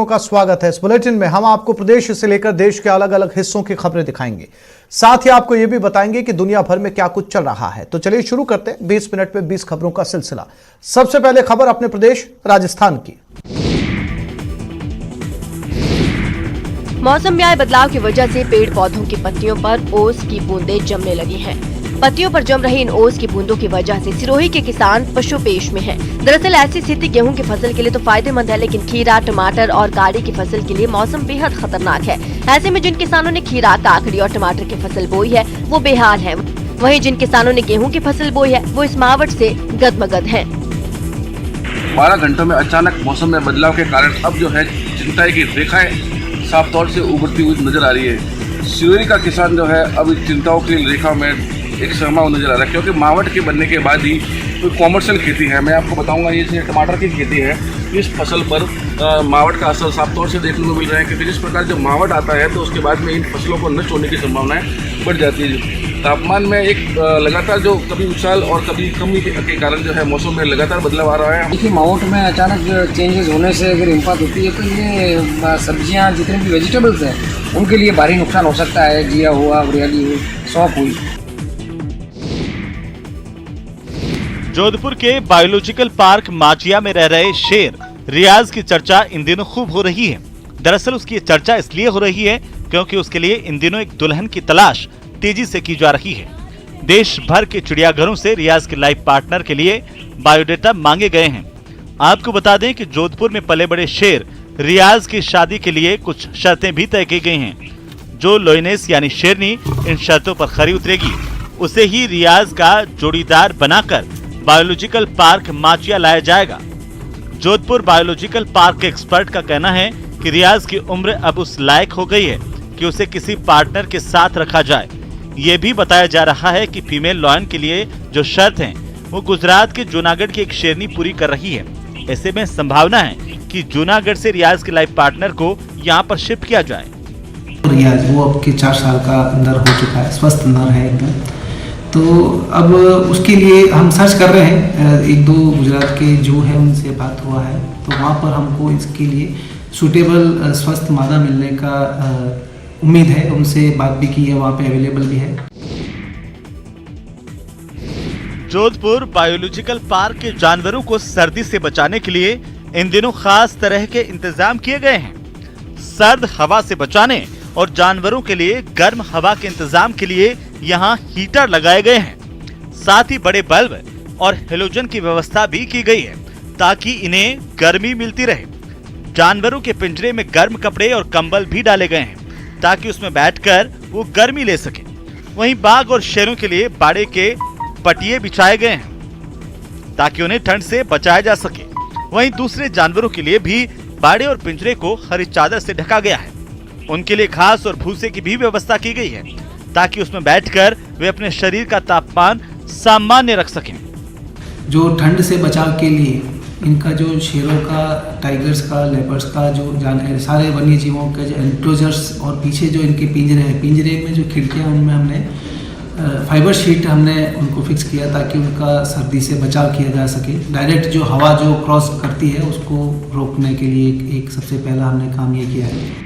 का स्वागत है। इस बुलेटिन में हम आपको प्रदेश से लेकर देश के अलग अलग हिस्सों की खबरें दिखाएंगे। साथ ही आपको यह भी बताएंगे कि दुनिया भर में क्या कुछ चल रहा है। तो चलिए शुरू करते हैं 20 मिनट में 20 खबरों का सिलसिला। सबसे पहले खबर अपने प्रदेश राजस्थान की। मौसम में आए बदलाव की वजह से पेड़ पौधों की पत्तियों पर ओस की बूंदें जमने लगी हैं। पत्तियों पर जम रही इन ओस की बूंदों की वजह से सिरोही के किसान पशुपेश में हैं। दरअसल ऐसी स्थिति गेहूं की फसल के लिए तो फायदेमंद है, लेकिन खीरा, टमाटर और गाड़ी की फसल के लिए मौसम बेहद खतरनाक है। ऐसे में जिन किसानों ने खीरा, काकड़ी और टमाटर की फसल बोई है वो बेहाल है। वहीं जिन किसानों ने गेहूँ की फसल बोई है वो इस मावट से गदमगद है। 12 घंटों में अचानक मौसम में बदलाव के कारण अब जो है चिंता की रेखाएं साफ तौर से उभरती हुई नजर आ रही है। सिरोही का किसान जो है अब चिंताओं की रेखा में एक सहमा नजर आ रहा है, क्योंकि मावट के बनने के बाद ही कोई कॉमर्शियल खेती है। मैं आपको बताऊंगा, ये टमाटर की खेती है, इस फसल पर मावट का असर साफ तौर से देखने को मिल रहा है, क्योंकि जिस प्रकार जब मावट आता है तो उसके बाद में इन फसलों को नष्ट होने की संभावनाएं बढ़ जाती है। तापमान में एक लगातार जो कभी उछाल और कभी कमी के कारण जो है मौसम में लगातार बदलाव आ रहा है। देखिए, मावट में अचानक चेंजेस होने से अगर हिमपात होती है तो ये सब्जियां जितने भी वेजिटेबल्स हैं उनके लिए भारी नुकसान हो सकता है। जिया हुआ, वरियाली हुई, सौंफ हुई। जोधपुर के बायोलॉजिकल पार्क माचिया में रह रहे शेर रियाज की चर्चा इन दिनों खूब हो रही है। दरअसल उसकी चर्चा इसलिए हो रही है क्योंकि उसके लिए इन दिनों एक दुल्हन की तलाश तेजी से की जा रही है। देश भर के चिड़ियाघरों से रियाज के लाइफ पार्टनर के लिए बायोडेटा मांगे गए हैं। आपको बता दें कि जोधपुर में पले बड़े शेर रियाज की शादी के लिए कुछ शर्तें भी तय की गई हैं। जो लोइनेस यानी शेरनी इन शर्तों पर खरी उतरेगी उसे ही रियाज का जोड़ीदार बनाकर बायोलॉजिकल पार्क माचिया लाया जाएगा। जोधपुर बायोलॉजिकल पार्क के एक्सपर्ट का कहना है कि रियाज की उम्र अब उस लायक हो गई है कि उसे किसी पार्टनर के साथ रखा जाए। ये भी बताया जा रहा है कि फीमेल लॉयन के लिए जो शर्त है वो गुजरात के जूनागढ़ की एक शेरनी पूरी कर रही है। ऐसे में संभावना है कि जूनागढ़ से रियाज के लाइफ पार्टनर को यहाँ पर शिफ्ट किया जाए। रियाज वो अब के 4 साल का अंदर हो चुका है, स्वस्थ नर है एकदम। तो अब उसके लिए हम सर्च कर रहे हैं। 1-2 गुजरात के जो है उनसे बात हुआ है, तो वहाँ पर हमको इसके लिए सूटेबल स्वस्थ मादा मिलने का उम्मीद है। उनसे बात भी की है, वहाँ पे अवेलेबल भी है। जोधपुर बायोलॉजिकल पार्क के जानवरों को सर्दी से बचाने के लिए इन दिनों खास तरह के इंतजाम किए गए हैं। सर्द हवा से बचाने और जानवरों के लिए गर्म हवा के इंतजाम के लिए यहाँ हीटर लगाए गए हैं। साथ ही बड़े बल्ब और हेलोजन की व्यवस्था भी की गई है ताकि इन्हें गर्मी मिलती रहे। जानवरों के पिंजरे में गर्म कपड़े और कंबल भी डाले गए हैं ताकि उसमें बैठकर वो गर्मी ले सके। वहीं बाघ और शेरों के लिए बाड़े के पटिये बिछाए गए हैं ताकि उन्हें ठंड से बचाया जा सके। वहीं दूसरे जानवरों के लिए भी बाड़े और पिंजरे को हरी चादर से ढका गया है। उनके लिए घास और भूसे की भी व्यवस्था की गई है ताकि उसमें बैठकर वे अपने शरीर का तापमान सामान्य रख सकें। जो ठंड से बचाव के लिए इनका जो शेरों का, टाइगर्स का, लेपर्ड्स का जो सारे वन्य जीवों के जो एंक्लोजर्स और पीछे जो इनके पिंजरे हैं, पिंजरे में जो खिड़कियां उनमें हमने फाइबर शीट हमने उनको फिक्स किया ताकि उनका सर्दी से बचाव किया जा सके। डायरेक्ट जो हवा जो क्रॉस करती है उसको रोकने के लिए एक सबसे पहला हमने काम ये किया है।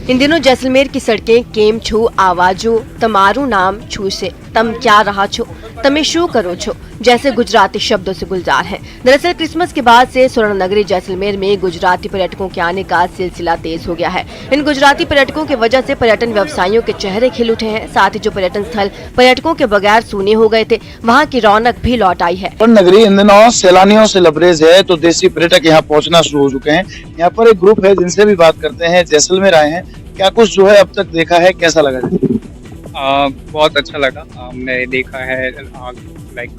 इन दिनों जैसलमेर की सड़कें केम छू आवाजो तमारू नाम छू से तम क्या रहा छो तमे शू करो छो जैसे गुजराती शब्दों से गुलजार हैं। दरअसल क्रिसमस के बाद से स्वर्ण नगरी जैसलमेर में गुजराती पर्यटकों के आने का सिलसिला तेज हो गया है। इन गुजराती पर्यटकों की वजह से पर्यटन व्यवसायियों के चेहरे खिल उठे हैं। साथ ही जो पर्यटन स्थल पर्यटकों के बगैर सूने हो गए थे वहाँ की रौनक भी लौट आई है। स्वर्ण नगरी इन दिनों सैलानियों से लबरेज है, तो देसी पर्यटक यहाँ पहुँचना शुरू हो चुके हैं। यहाँ पर एक ग्रुप है जिनसे भी बात करते हैं, जैसलमेर आए हैं। क्या कुछ जो है अब तक देखा है, कैसा लगा? बहुत अच्छा लगा। हमने देखा है लाइक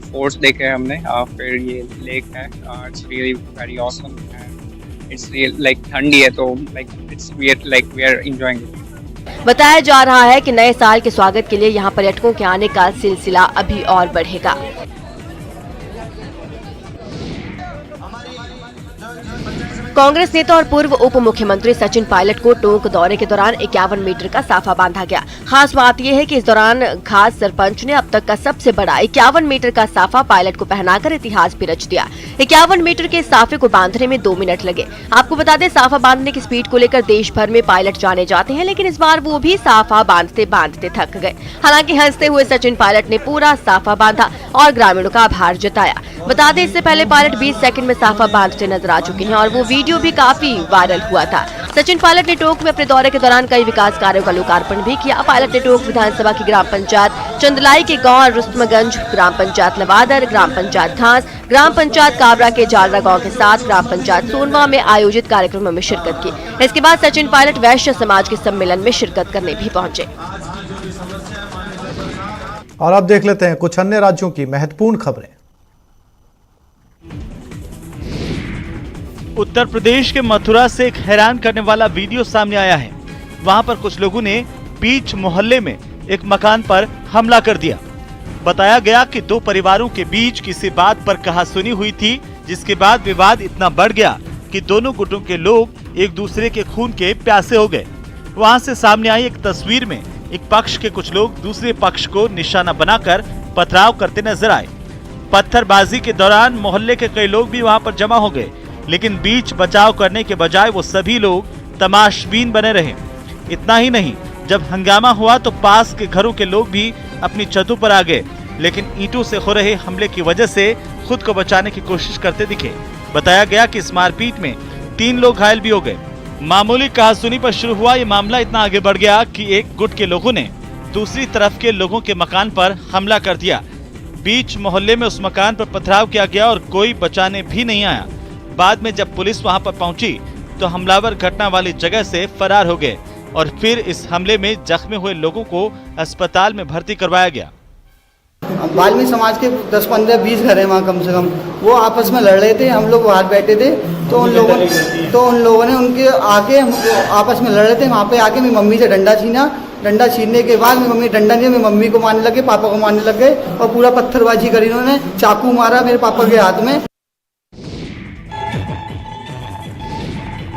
फोर्ट्स देखे हैं हमने, फिर ये लेक है, it's really very awesome and it's like ठंडी है तो like it's we are enjoying it. बताया जा रहा है कि नए साल के स्वागत के लिए यहाँ पर्यटकों के आने का सिलसिला अभी और बढ़ेगा। कांग्रेस नेता और पूर्व उप मुख्यमंत्री सचिन पायलट को टोंक दौरे के दौरान 51 मीटर का साफा बांधा गया। खास बात यह है कि इस दौरान खास सरपंच ने अब तक का सबसे बड़ा 51 मीटर का साफा पायलट को पहनाकर इतिहास भी रच दिया। 51 मीटर के साफे को बांधने में 2 मिनट लगे। आपको बता दें, साफा बांधने की स्पीड को लेकर देश भर में पायलट जाने जाते हैं, लेकिन इस बार वो भी साफा बांधते बांधते थक गए। हालांकि हंसते हुए सचिन पायलट ने पूरा साफा बांधा और ग्रामीणों का आभार जताया। बता दें, इससे पहले पायलट 20 सेकंड में साफा बांधते नजर आ चुके हैं और वो वीडियो भी काफी वायरल हुआ था। सचिन पायलट ने टोंक में अपने दौरे के दौरान कई विकास कार्यों का लोकार्पण भी किया। पायलट ने टोंक विधानसभा की ग्राम पंचायत चंदलाई के गांव रुस्तमगंज, ग्राम पंचायत नवादर, ग्राम पंचायत घास, ग्राम पंचायत काबरा के जालरा गांव के साथ ग्राम पंचायत सोनवा में आयोजित कार्यक्रमों में शिरकत की। इसके बाद सचिन पायलट वैश्य समाज के सम्मेलन में शिरकत करने भी पहुंचे। और अब देख लेते हैं कुछ अन्य राज्यों की महत्वपूर्ण खबरें। उत्तर प्रदेश के मथुरा से एक हैरान करने वाला वीडियो सामने आया है। वहां पर कुछ लोगों ने बीच मोहल्ले में एक मकान पर हमला कर दिया। बताया गया कि 2 परिवारों के बीच किसी बात पर कहासुनी हुई थी, जिसके बाद विवाद इतना बढ़ गया कि दोनों गुटों के लोग एक दूसरे के खून के प्यासे हो गए। वहां से सामने आई एक तस्वीर में एक पक्ष के कुछ लोग दूसरे पक्ष को निशाना बनाकर पथराव करते नजर आए। पत्थरबाजी के दौरान मोहल्ले के कई लोग भी वहां पर जमा हो गए, लेकिन बीच बचाव करने के बजाय वो सभी लोग तमाशबीन बने रहे। इतना ही नहीं, जब हंगामा हुआ तो पास के घरों के लोग भी अपनी छतों पर आ गए, लेकिन ईंटों से हो रहे हमले की वजह से खुद को बचाने की कोशिश करते दिखे। बताया गया कि इस मारपीट में 3 लोग घायल भी हो गए। मामूली कहासुनी पर शुरू हुआ ये मामला इतना आगे बढ़ गया कि एक गुट के लोगों ने दूसरी तरफ के लोगों के मकान पर हमला कर दिया। बीच मोहल्ले में उस मकान पर पथराव किया गया और कोई बचाने भी नहीं आया। बाद में जब पुलिस वहां पर पहुंची तो हमलावर घटना वाली जगह से फरार हो गए और फिर इस हमले में जख्मी हुए लोगों को अस्पताल में भर्ती करवाया गया। वाल्मीकि समाज के 10, 15, 20 घर हैं वहाँ कम से कम। वो आपस में लड़ रहे थे, हम लोग बाहर बैठे थे, तो उन लोगों ने उनके आके आपस में लड़ रहे थे। वहाँ पे आके मेरी मम्मी से डंडा छीना। डंडा छीनने के बाद मेरी मम्मी डंडा नहीं, मेरी मम्मी को मारने लगे, पापा को मारने लग गए और पूरा पत्थरबाजी करी। उन्होंने चाकू मारा मेरे पापा के हाथ में।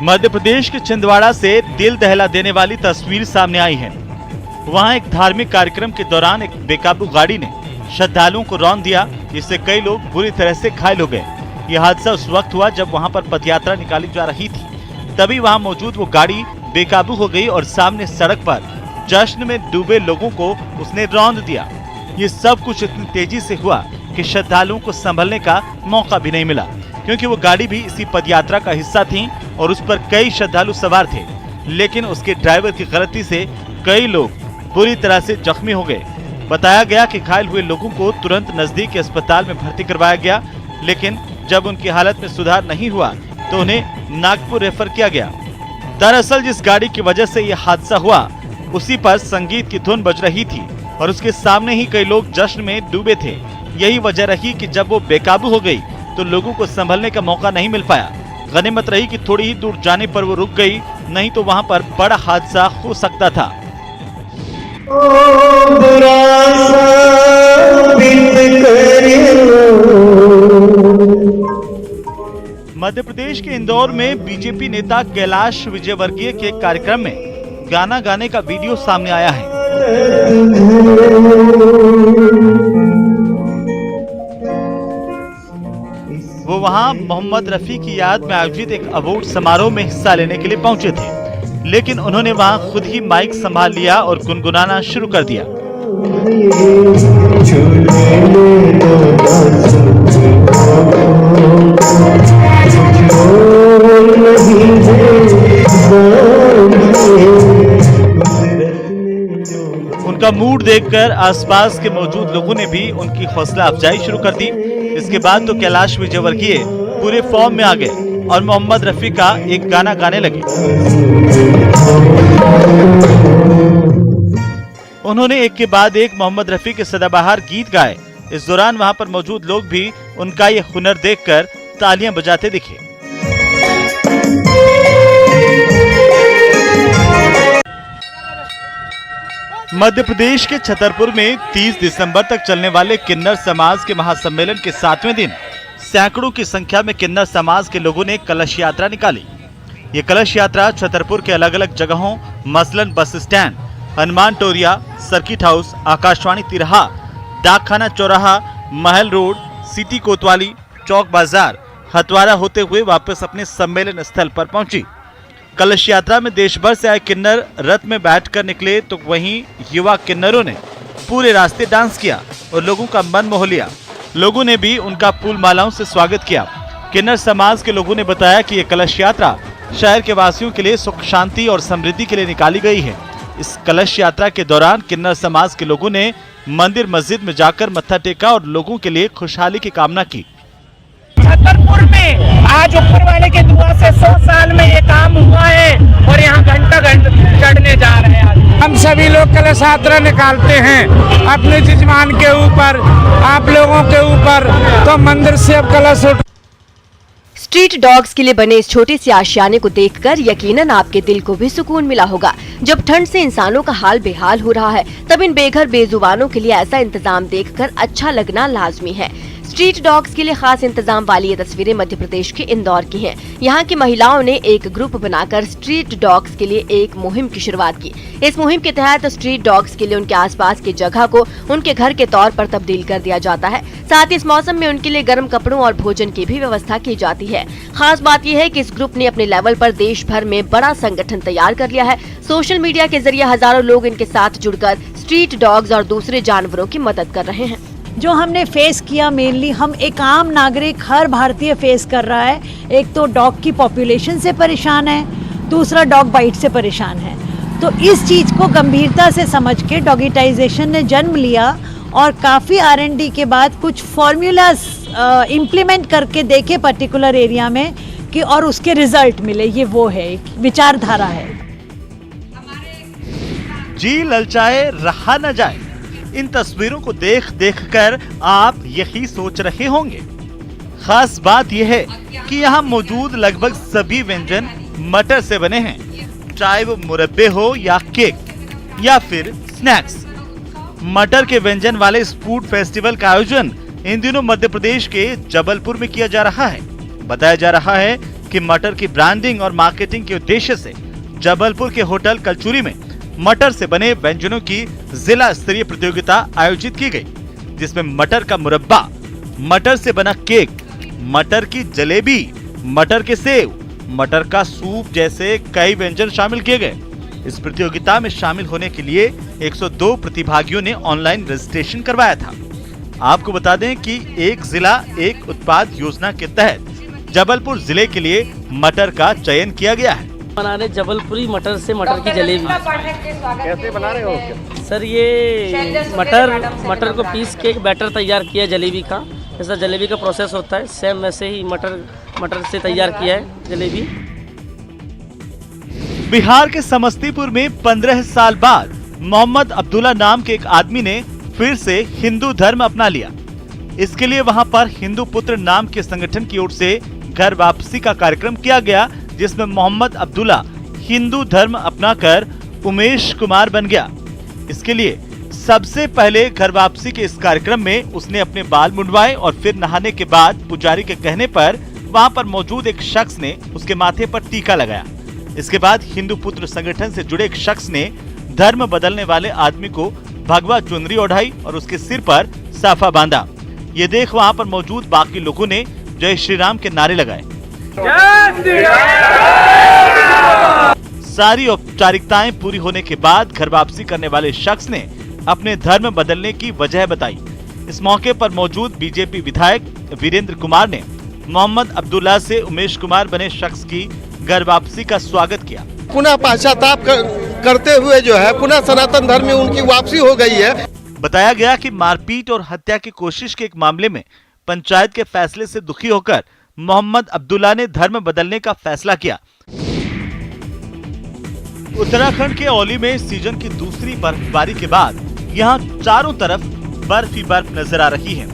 मध्य प्रदेश के छिंदवाड़ा से दिल दहला देने वाली तस्वीर सामने आई है। वहां एक धार्मिक कार्यक्रम के दौरान एक बेकाबू गाड़ी ने श्रद्धालुओं को रौंद दिया, जिससे कई लोग बुरी तरह से घायल हो गए। यह हादसा उस वक्त हुआ जब वहां पर पदयात्रा निकाली जा रही थी। तभी वहां मौजूद वो गाड़ी बेकाबू हो गई और सामने सड़क पर जश्न में डूबे लोगों को उसने रौंद दिया। ये सब कुछ इतनी तेजी से हुआ कि श्रद्धालुओं को संभलने का मौका भी नहीं मिला, क्योंकि वो गाड़ी भी इसी पदयात्रा का हिस्सा थी और उस पर कई श्रद्धालु सवार थे। लेकिन उसके ड्राइवर की गलती से कई लोग बुरी तरह से जख्मी हो गए। बताया गया कि घायल हुए लोगों को तुरंत नजदीक के अस्पताल में भर्ती करवाया गया, लेकिन जब उनकी हालत में सुधार नहीं हुआ तो उन्हें नागपुर रेफर किया गया। दरअसल जिस गाड़ी की वजह से यह हादसा हुआ उसी पर संगीत की धुन बज रही थी और उसके सामने ही कई लोग जश्न में डूबे थे। यही वजह रही कि जब वो बेकाबू हो गई तो लोगों को संभलने का मौका नहीं मिल पाया। गनीमत रही कि थोड़ी ही दूर जाने पर वो रुक गई, नहीं तो वहां पर बड़ा हादसा हो सकता था। मध्य प्रदेश के इंदौर में बीजेपी नेता कैलाश विजयवर्गीय के कार्यक्रम में गाना गाने का वीडियो सामने आया है। वो वहां मोहम्मद रफी की याद में आयोजित एक अवार्ड समारोह में हिस्सा लेने के लिए पहुंचे थे, लेकिन उन्होंने वहां खुद ही माइक संभाल लिया और गुनगुनाना शुरू कर दिया। उनका मूड देखकर आसपास के मौजूद लोगों ने भी उनकी हौसला अफजाई शुरू कर दी। इसके बाद तो कैलाश विजयवर्गीय पूरे फॉर्म में आ गए और मोहम्मद रफी का एक गाना गाने लगे। उन्होंने एक के बाद एक मोहम्मद रफी के सदाबहार गीत गाए। इस दौरान वहां पर मौजूद लोग भी उनका ये हुनर देखकर तालियां बजाते दिखे। मध्य प्रदेश के छतरपुर में 30 दिसंबर तक चलने वाले किन्नर समाज के महासम्मेलन के 7वें दिन सैकड़ों की संख्या में किन्नर समाज के लोगों ने कलश यात्रा निकाली। ये कलश यात्रा छतरपुर के अलग अलग जगहों मसलन bus stand, Hanuman टोरिया, circuit house, Akashvani तिरहा, डाकखाना चौराहा, महल रोड, सिटी कोतवाली, चौक बाजार, हथवारा होते हुए वापस अपने सम्मेलन स्थल पर पहुंची। कलश यात्रा में देश भर से आए किन्नर रथ में बैठकर निकले तो वहीं युवा किन्नरों ने पूरे रास्ते डांस किया और लोगों का मन मोह लिया। लोगों ने भी उनका फूल मालाओं से स्वागत किया। किन्नर समाज के लोगों ने बताया कि ये कलश यात्रा शहर के वासियों के लिए सुख शांति और समृद्धि के लिए निकाली गई है। इस कलश यात्रा के दौरान किन्नर समाज के लोगों ने मंदिर मस्जिद में जाकर मत्था टेका और लोगों के लिए खुशहाली की कामना की। छतरपुर में आज ऊपर वाले के दुआ से 100 साल में ये काम हुआ है और यहाँ घंटा चढ़ने जा रहे हैं। हम सभी लोग कलश यात्रा निकालते हैं अपने जजमान के ऊपर, आप लोगों के ऊपर, तो मंदिर से अब कलश उठ। स्ट्रीट डॉग्स के लिए बने इस छोटे से आशियाने को देखकर यकीनन आपके दिल को भी सुकून मिला होगा। जब ठंड से इंसानों का हाल बेहाल हो रहा है तब इन बेघर बेजुबानों के लिए ऐसा इंतजाम देखकर अच्छा लगना लाजमी है। स्ट्रीट डॉग्स के लिए खास इंतजाम वाली ये तस्वीरें मध्य प्रदेश के इंदौर की हैं। यहाँ की महिलाओं ने एक ग्रुप बनाकर स्ट्रीट डॉग्स के लिए एक मुहिम की शुरुआत की। इस मुहिम के तहत स्ट्रीट डॉग्स के लिए उनके आसपास की जगह को उनके घर के तौर पर तब्दील कर दिया जाता है। साथ ही इस मौसम में उनके लिए गर्म कपड़ों और भोजन की भी व्यवस्था की जाती है। खास बात यह है कि इस ग्रुप ने अपने लेवल पर देश भर में बड़ा संगठन तैयार कर लिया है। सोशल मीडिया के जरिए हजारों लोग इनके साथ जुड़कर स्ट्रीट डॉग्स और दूसरे जानवरों की मदद कर रहे हैं। जो हमने फेस किया, मेनली हम एक आम नागरिक हर भारतीय फेस कर रहा है। एक तो डॉग की पॉपुलेशन से परेशान है, दूसरा डॉग बाइट से परेशान है। तो इस चीज को गंभीरता से समझ के डॉगिटाइजेशन ने जन्म लिया और काफ़ी R&D के बाद कुछ फॉर्मूलाज इम्प्लीमेंट करके देखे पर्टिकुलर एरिया में कि और उसके रिजल्ट मिले। ये वो है, एक विचारधारा है। जी ललचाए रहा न जाए। इन तस्वीरों को देख कर आप यही सोच रहे होंगे। खास बात यह है कि यहाँ मौजूद लगभग सभी व्यंजन मटर से बने हैं, चाहे वो मुरब्बे हो या केक या फिर स्नैक्स। मटर के व्यंजन वाले इस फूड फेस्टिवल का आयोजन इन दिनों मध्य प्रदेश के जबलपुर में किया जा रहा है। बताया जा रहा है कि मटर की ब्रांडिंग और मार्केटिंग के उद्देश्य से जबलपुर के होटल कलचुरी में मटर से बने व्यंजनों की जिला स्तरीय प्रतियोगिता आयोजित की गई, जिसमें मटर का मुरब्बा, मटर से बना केक, मटर की जलेबी, मटर के सेव, मटर का सूप जैसे कई व्यंजन शामिल किए गए। इस प्रतियोगिता में शामिल होने के लिए 102 प्रतिभागियों ने ऑनलाइन रजिस्ट्रेशन करवाया था। आपको बता दें कि एक जिला एक उत्पाद योजना के तहत जबलपुर जिले के लिए मटर का चयन किया गया है। बना रहे जबलपुरी मटर से मटर की जलेबी। कैसे बना रहे हो सर? ये मटर को पीस के एक बैटर तैयार किया जलेबी का, जैसा जलेबी का प्रोसेस होता है सेम वैसे ही मटर से तैयार किया है जलेबी। बिहार के समस्तीपुर में 15 साल बाद मोहम्मद अब्दुल्ला नाम के एक आदमी ने फिर से हिंदू धर्म अपना लिया। इसके लिए वहां पर हिंदू पुत्र नाम के संगठन की ओर से घर वापसी का कार्यक्रम किया गया, जिसमें मोहम्मद अब्दुल्ला हिंदू धर्म अपनाकर उमेश कुमार बन गया। इसके लिए सबसे पहले घर वापसी के इस कार्यक्रम में उसने अपने बाल मुंडवाए और फिर नहाने के बाद पुजारी के कहने पर वहां पर मौजूद एक शख्स ने उसके माथे पर टीका लगाया। इसके बाद हिंदू पुत्र संगठन से जुड़े एक शख्स ने धर्म बदलने वाले आदमी को भगवा चुनरी ओढ़ाई और उसके सिर पर साफा बांधा। ये देख वहां पर मौजूद बाकी लोगों ने जय श्री राम के नारे लगाए। सारी औपचारिकताएं पूरी होने के बाद घर वापसी करने वाले शख्स ने अपने धर्म बदलने की वजह बताई। इस मौके पर मौजूद बीजेपी विधायक वीरेंद्र कुमार ने मोहम्मद अब्दुल्ला से उमेश कुमार बने शख्स की घर वापसी का स्वागत किया। पुनः पश्चाताप करते हुए जो है पुनः सनातन धर्म में उनकी वापसी हो गई है। बताया गया कि मारपीट और हत्या की कोशिश के एक मामले में पंचायत के फैसले से दुखी होकर मोहम्मद अब्दुल्ला ने धर्म बदलने का फैसला किया। उत्तराखंड के औली में सीजन की दूसरी बर्फबारी के बाद यहाँ चारों तरफ बर्फ ही बर्फ नजर आ रही है।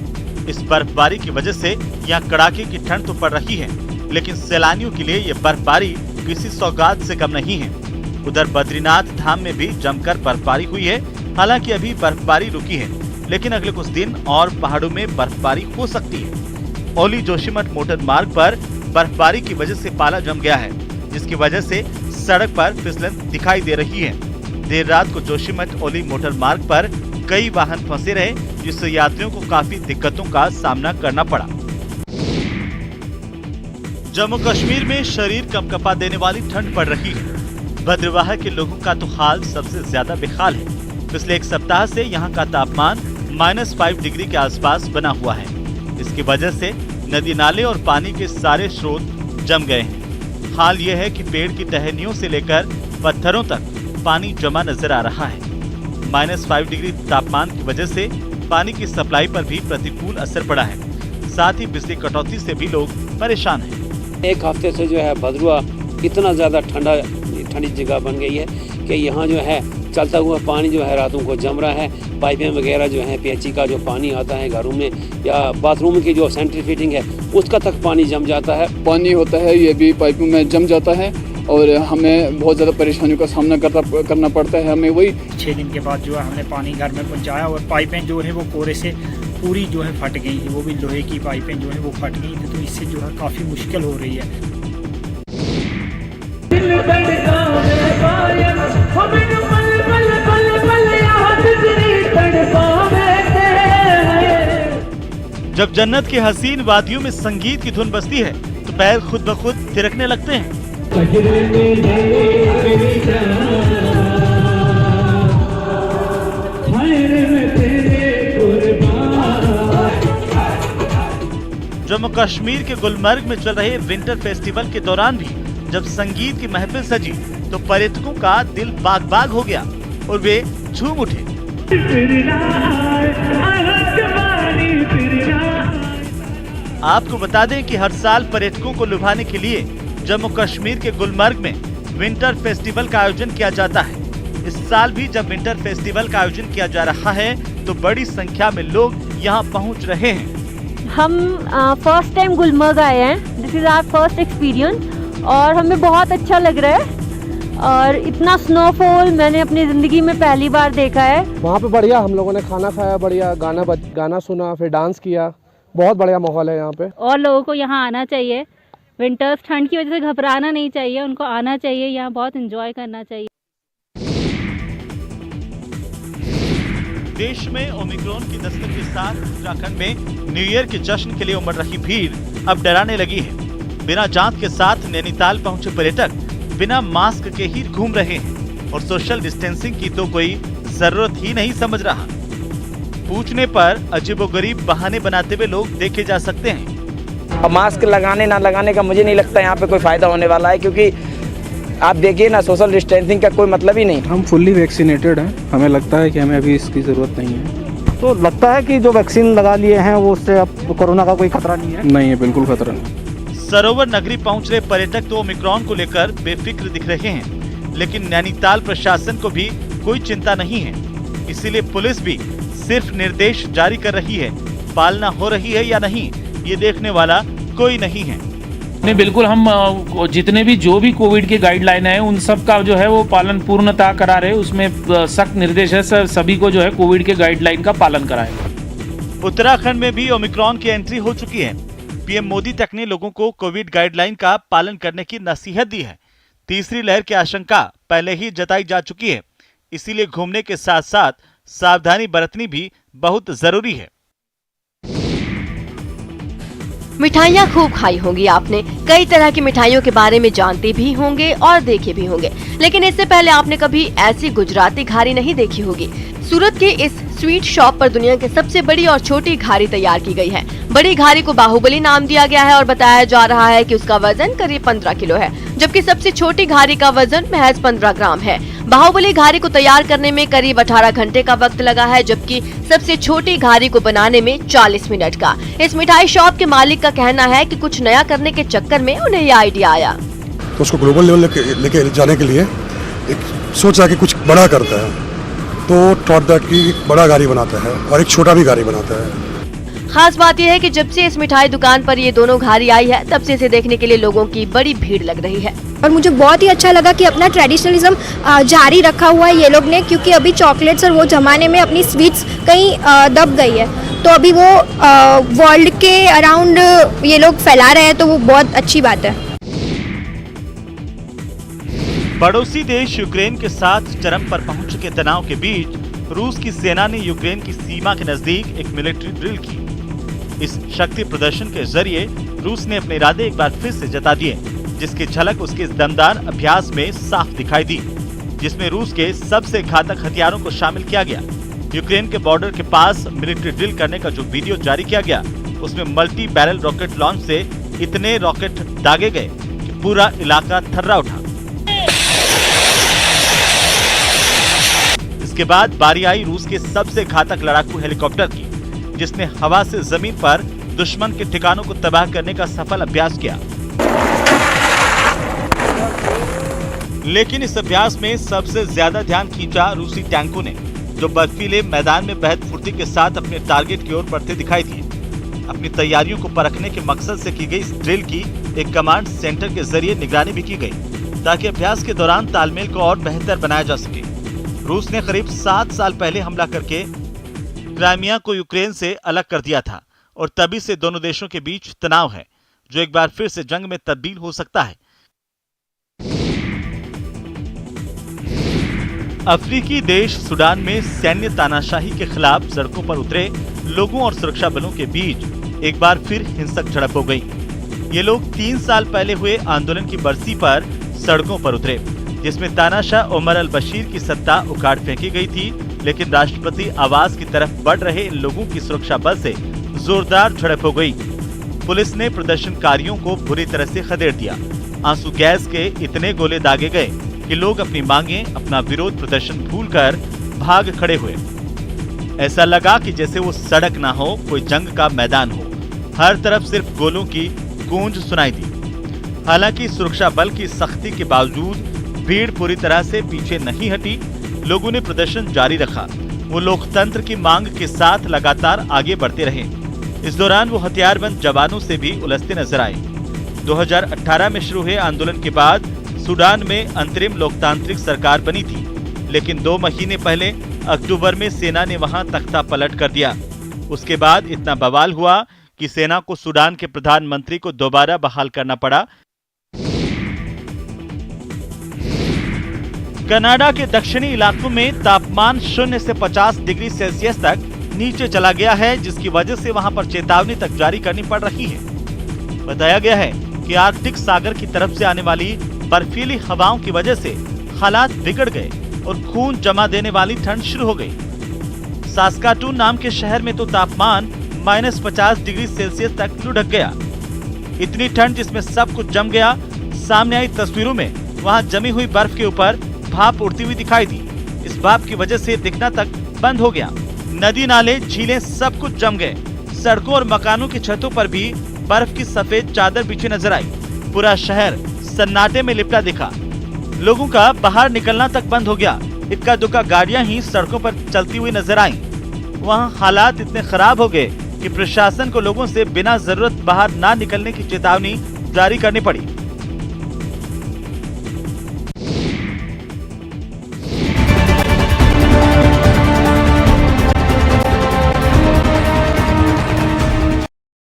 इस बर्फबारी की वजह से यहाँ कड़ाके की ठंड तो पड़ रही है, लेकिन सैलानियों के लिए ये बर्फबारी किसी सौगात से कम नहीं है। उधर बद्रीनाथ धाम में भी जमकर बर्फबारी हुई है। हालांकि अभी बर्फबारी रुकी है, लेकिन अगले कुछ दिन और पहाड़ों में बर्फबारी हो सकती है। ओली जोशीमठ मोटर मार्ग पर बर्फबारी की वजह से पाला जम गया है, जिसकी वजह से सड़क पर फिसलन दिखाई दे रही है। देर रात को जोशीमठ ओली मोटर मार्ग पर कई वाहन फंसे रहे, जिससे यात्रियों को काफी दिक्कतों का सामना करना पड़ा। जम्मू कश्मीर में शरीर कंपकपा देने वाली ठंड पड़ रही है। भद्रवाह के लोगों का तो हाल सबसे ज्यादा बेहाल है। पिछले एक सप्ताह से यहाँ का तापमान -5 डिग्री के आसपास बना हुआ है। इसकी वजह से नदी नाले और पानी के सारे स्रोत जम गए हैं। हाल यह है कि पेड़ की टहनियों से लेकर पत्थरों तक पानी जमा नजर आ रहा है। -5 डिग्री तापमान की वजह से पानी की सप्लाई पर भी प्रतिकूल असर पड़ा है। साथ ही बिजली कटौती से भी लोग परेशान हैं। एक हफ्ते से जो है भद्रवाह इतना ज़्यादा ठंडी जगह बन गई है कि यहाँ जो है चलता हुआ पानी जो है रातों को जम रहा है। पाइपें वगैरह जो है पीएचई का जो पानी आता है घरों में या बाथरूम की जो सेंट्री फिटिंग है उसका तक पानी जम जाता है। पानी होता है ये भी पाइपों में जम जाता है और हमें बहुत ज़्यादा परेशानियों का सामना करना पड़ता है। हमें वही 6 दिन के बाद जो है हमने पानी घर में पहुँचाया और पाइपें जो है वो कोरे से पूरी जो है फट गई थी, वो भी लोहे की पाइपें जो है वो फट गई थी, तो इससे जो है काफ़ी मुश्किल हो रही है। जब जन्नत के हसीन वादियों में संगीत की धुन बजती है तो पैर खुद ब खुद थिरकने लगते हैं। जम्मू कश्मीर के गुलमर्ग में चल रहे विंटर फेस्टिवल के दौरान भी जब संगीत की महफिल सजी तो पर्यटकों का दिल बाग बाग हो गया और वे झूम उठे। आपको बता दें कि हर साल पर्यटकों को लुभाने के लिए जम्मू कश्मीर के गुलमर्ग में विंटर फेस्टिवल का आयोजन किया जाता है। इस साल भी जब विंटर फेस्टिवल का आयोजन किया जा रहा है तो बड़ी संख्या में लोग यहाँ पहुँच रहे हैं। हम फर्स्ट टाइम गुलमर्ग आए हैं। This is our first experience और हमें बहुत अच्छा लग रहा है और इतना स्नोफॉल मैंने अपनी ज़िंदगी में पहली बार देखा है। वहाँ पे बढ़िया हम लोगों ने खाना खाया, बढ़िया गाना सुना, फिर डांस किया। बहुत बढ़िया माहौल है यहाँ पे। और लोगों को यहाँ आना चाहिए। विंटर्स ठंड की वजह से घबराना नहीं चाहिए, उनको आना चाहिए, यहाँ बहुत एंजॉय करना चाहिए। देश में ओमिक्रॉन की दस्तक के साथ उत्तराखंड में न्यू ईयर के जश्न के लिए उमड़ रही भीड़ अब डराने लगी है। बिना जांच के साथ नैनीताल पहुंचे पर्यटक बिना मास्क के ही घूम रहे हैं और सोशल डिस्टेंसिंग की तो कोई जरूरत ही नहीं समझ रहा। पूछने पर अजीबोगरीब बहाने बनाते हुए लोग देखे जा सकते हैं। अब मास्क लगाने ना लगाने का मुझे नहीं लगता यहाँ पे कोई फायदा होने वाला है, क्योंकि आप देखिए ना सोशल डिस्टेंसिंग का कोई मतलब ही नहीं। हम फुल्ली वैक्सीनेटेड हैं, हमें लगता है कि हमें अभी इसकी ज़रूरत नहीं है। तो लगता है कि जो वैक्सीन लगा लिए हैं वो उससे अब कोरोना का कोई खतरा नहीं है। नहीं है, बिल्कुल खतरा नहीं। सरोवर नगरी पहुंच रहे पर्यटक तो ओमिक्रॉन को लेकर बेफिक्र दिख रहे हैं, लेकिन नैनीताल प्रशासन को भी कोई चिंता नहीं है। इसीलिए पुलिस भी सिर्फ निर्देश जारी कर रही है, पालना हो रही है या नहीं ये देखने वाला कोई नहीं है। नहीं, बिल्कुल हम जितने भी जो भी कोविड के गाइडलाइन है उन सब का जो है वो पालन पूर्णतः करा रहे। उसमें सख्त निर्देश है, सभी को जो है कोविड के गाइडलाइन का पालन कराएगा। उत्तराखंड में भी ओमिक्रॉन की एंट्री हो चुकी है। पीएम मोदी तक ने लोगों को कोविड गाइडलाइन का पालन करने की नसीहत दी है। तीसरी लहर की आशंका पहले ही जताई जा चुकी है, इसीलिए घूमने के साथ साथ सावधानी बरतनी भी बहुत जरूरी है। मिठाइयाँ खूब खाई होंगी आपने, कई तरह की मिठाइयों के बारे में जानते भी होंगे और देखे भी होंगे, लेकिन इससे पहले आपने कभी ऐसी गुजराती घारी नहीं देखी होगी। सूरत के इस स्वीट शॉप पर दुनिया की सबसे बड़ी और छोटी घारी तैयार की गई है। बड़ी घारी को बाहुबली नाम दिया गया है और बताया जा रहा है कि उसका वजन करीब 15 किलो है, जबकि सबसे छोटी घारी का वजन महज 15 ग्राम है। बाहुबली घारी को तैयार करने में करीब 18 घंटे का वक्त लगा है, जबकि सबसे छोटी घारी को बनाने में 40 मिनट का। इस मिठाई शॉप के मालिक का कहना है कि कुछ नया करने के चक्कर में उन्हें ये आइडिया आया। तो उसको ग्लोबल लेवल लेके जाने के लिए एक सोचा कि कुछ बड़ा करता है, तो थॉट दैट की बड़ा घारी बनाता है और एक छोटा भी घारी बनाता है। खास बात यह है कि जब से इस मिठाई दुकान पर ये दोनों घारी आई है, तब से इसे देखने के लिए लोगों की बड़ी भीड़ लग रही है। और मुझे बहुत ही अच्छा लगा कि अपना ट्रेडिशनलिज्म जारी रखा हुआ है ये लोग ने, क्योंकि अभी चॉकलेट्स और वो जमाने में अपनी स्वीट्स कहीं दब गई है। तो अभी वो वर्ल्ड के अराउंड ये लोग फैला रहे हैं, तो वो बहुत अच्छी बात है। पड़ोसी देश यूक्रेन के साथ चरम पर पहुंच चुके तनाव के बीच रूस की सेना ने यूक्रेन की सीमा के नजदीक एक मिलिट्री ड्रिल की। इस शक्ति प्रदर्शन के जरिए रूस ने अपने इरादे एक बार फिर से जता दिए, जिसकी झलक उसके इस दमदार अभ्यास में साफ दिखाई दी, जिसमें रूस के सबसे घातक हथियारों को शामिल किया गया। यूक्रेन के बॉर्डर के पास मिलिट्री ड्रिल करने का जो वीडियो जारी किया गया, उसमें मल्टी बैरल रॉकेट लॉन्च से इतने रॉकेट दागे गए कि पूरा इलाका थर्रा उठा। इसके बाद बारी आई रूस के सबसे घातक लड़ाकू हेलीकॉप्टर की, जिसने हवा से जमीन पर दुश्मन के ठिकानों को तबाह करने का सफल अभ्यास किया। लेकिन इस अभ्यास में सबसे ज्यादा ध्यान खींचा रूसी टैंकों ने, जो बर्फीले मैदान में बेहद फुर्ती के साथ अपने टारगेट की ओर बढ़ते दिखाई दिए। अपनी तैयारियों को परखने के मकसद से की गई इस ड्रिल की एक कमांड सेंटर के जरिए निगरानी भी की गई, ताकि अभ्यास के दौरान तालमेल को और बेहतर बनाया जा सके। रूस ने करीब 7 साल पहले हमला करके क्राइमिया को यूक्रेन से अलग कर दिया था, और तभी से दोनों देशों के बीच तनाव है, जो एक बार फिर से जंग में तब्दील हो सकता है। अफ्रीकी देश सूडान में सैन्य तानाशाही के खिलाफ सड़कों पर उतरे लोगों और सुरक्षा बलों के बीच एक बार फिर हिंसक झड़प हो गई। ये लोग 3 साल पहले हुए आंदोलन की बरसी पर सड़कों पर उतरे, जिसमें तानाशाह उमर अल बशीर की सत्ता उखाड़ फेंकी गई थी, लेकिन राष्ट्रपति आवास की तरफ बढ़ रहे इन लोगों की सुरक्षा बल से जोरदार झड़प हो गई। पुलिस ने प्रदर्शनकारियों को बुरी तरह से खदेड़ दिया। आंसू गैस के इतने गोले दागे गए कि लोग अपनी मांगे, अपना विरोध प्रदर्शन भूलकर भाग खड़े हुए। ऐसा लगा कि जैसे वो सड़क ना हो, कोई जंग का मैदान हो। हर तरफ सिर्फ गोलों की गूंज सुनाई दी। हालांकि सुरक्षा बल की सख्ती के बावजूद भीड़ पूरी तरह से पीछे नहीं हटी। लोगों ने प्रदर्शन जारी रखा। वो लोकतंत्र की मांग के साथ लगातार आगे बढ़ते रहे। इस दौरान वो हथियारबंद जवानों से भी उलझते नजर आए। 2018 में शुरू हुए आंदोलन के बाद सूडान में अंतरिम लोकतांत्रिक सरकार बनी थी, लेकिन 2 महीने पहले अक्टूबर में सेना ने वहां तख्ता पलट कर दिया। उसके बाद इतना बवाल हुआ कि सेना को सूडान के प्रधानमंत्री को दोबारा बहाल करना पड़ा। कनाडा के दक्षिणी इलाकों में तापमान 0 से 50 डिग्री सेल्सियस तक नीचे चला गया है, जिसकी वजह से वहां पर चेतावनी तक जारी करनी पड़ रही है। बताया गया है कि आर्कटिक सागर की तरफ से आने वाली बर्फीली हवाओं की वजह से हालात बिगड़ गए और खून जमा देने वाली ठंड शुरू हो गई। सास्काटून नाम के शहर में तो तापमान -50 डिग्री सेल्सियस तक लुढ़क गया। इतनी ठंड जिसमें सब कुछ जम गया। सामने आई तस्वीरों में वहां जमी हुई बर्फ के ऊपर भाप उड़ती हुई दिखाई दी। इस भाप की वजह से दिखना तक बंद हो गया। नदी नाले झीलें सब कुछ जम गए। सड़कों और मकानों की छतों पर भी बर्फ की सफेद चादर बिछी नजर आई। पूरा शहर सन्नाटे में लिपटा दिखा। लोगों का बाहर निकलना तक बंद हो गया। इक्का दुक्का गाड़ियां ही सड़कों पर चलती हुई नजर आईं। वहां हालात इतने खराब हो गए कि प्रशासन को लोगों से बिना जरूरत बाहर ना निकलने की चेतावनी जारी करनी पड़ी।